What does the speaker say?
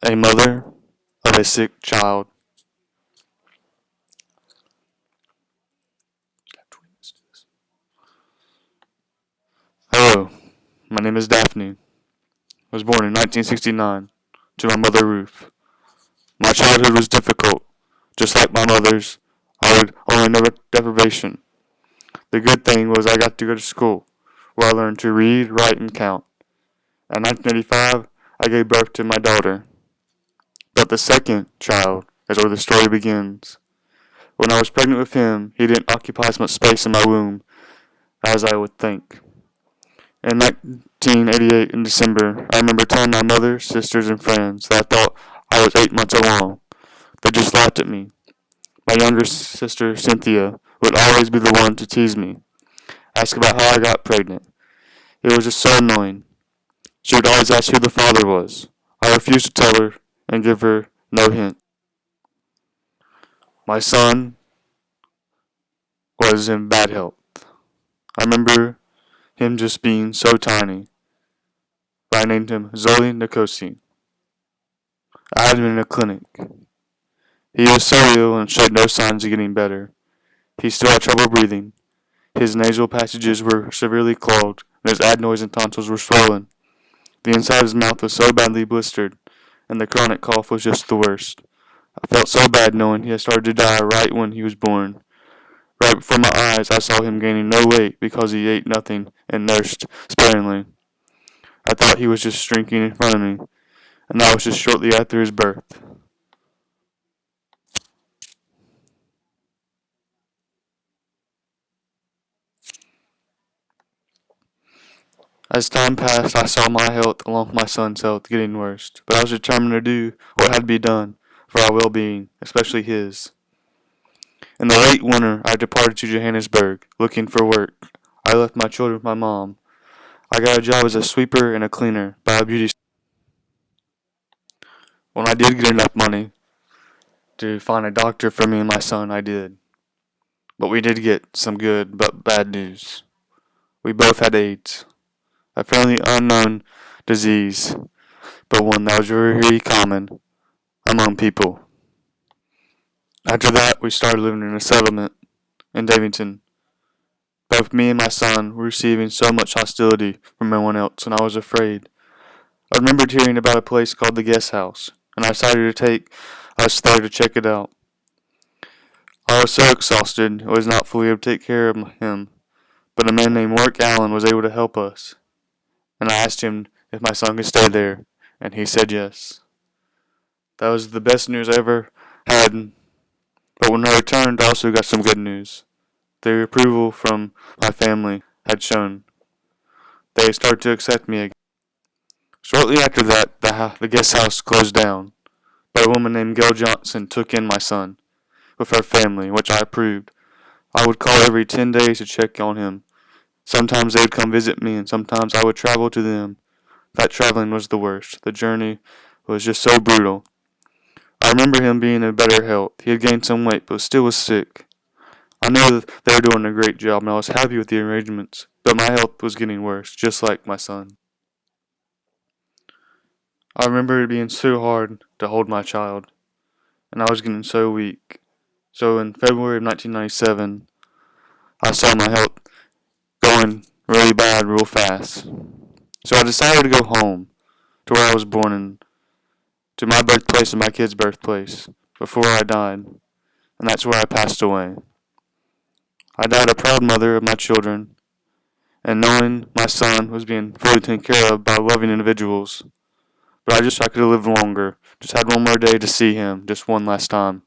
A mother of a sick child. Hello, my name is Daphne. I was born in 1969 to my mother Ruth. My childhood was difficult, just like my mother's. I would only know deprivation. The good thing was I got to go to school, where I learned to read, write, and count. In 1985, I gave birth to my daughter. But the second child is where the story begins. When I was pregnant with him, he didn't occupy as much space in my womb as I would think. In 1988, in December, I remember telling my mother, sisters, and friends that I thought I was 8 months along. They just laughed at me. My younger sister, Cynthia, would always be the one to tease me, ask about how I got pregnant. It was just so annoying. She would always ask who the father was. I refused to tell her and give her no hint. My son was in bad health. I remember him just being so tiny, but I named him Zoli Nikosi. I had him in a clinic. He was so ill and showed no signs of getting better. He still had trouble breathing. His nasal passages were severely clogged, and his adenoids and tonsils were swollen. The inside of his mouth was so badly blistered, and the chronic cough was just the worst. I felt so bad knowing he had started to die right when he was born. Right before my eyes, I saw him gaining no weight because he ate nothing and nursed sparingly. I thought he was just shrinking in front of me, and that was just shortly after his birth. As time passed, I saw my health along with my son's health getting worse, but I was determined to do what had to be done for our well-being, especially his. In the late winter, I departed to Johannesburg, looking for work. I left my children with my mom. I got a job as a sweeper and a cleaner by a beauty salon. When I did get enough money to find a doctor for me and my son, I did. But we did get some good but bad news. We both had AIDS, a fairly unknown disease, but one that was very common among people. After that, we started living in a settlement in Davington. Both me and my son were receiving so much hostility from everyone else, and I was afraid. I remembered hearing about a place called the Guest House, and I decided to take us there to check it out. I was so exhausted, I was not fully able to take care of him, but a man named Mark Allen was able to help us, and I asked him if my son could stay there, and he said yes. That was the best news I ever had, but when I returned, I also got some good news. The approval from my family had shown. They started to accept me again. Shortly after that, the guest house closed down, but a woman named Gail Johnson took in my son with her family, which I approved. I would call every 10 days to check on him. Sometimes they would come visit me, and sometimes I would travel to them. That traveling was the worst. The journey was just so brutal. I remember him being in better health. He had gained some weight, but still was sick. I know that they were doing a great job, and I was happy with the arrangements, but my health was getting worse, just like my son. I remember it being so hard to hold my child, and I was getting so weak. So in February of 1997, I saw my health going really bad real fast. So I decided to go home to where I was born and to my birthplace and my kid's birthplace before I died, and that's where I passed away. I died a proud mother of my children, and knowing my son was being fully taken care of by loving individuals. But I just I could have lived longer, just had one more day to see him, just one last time.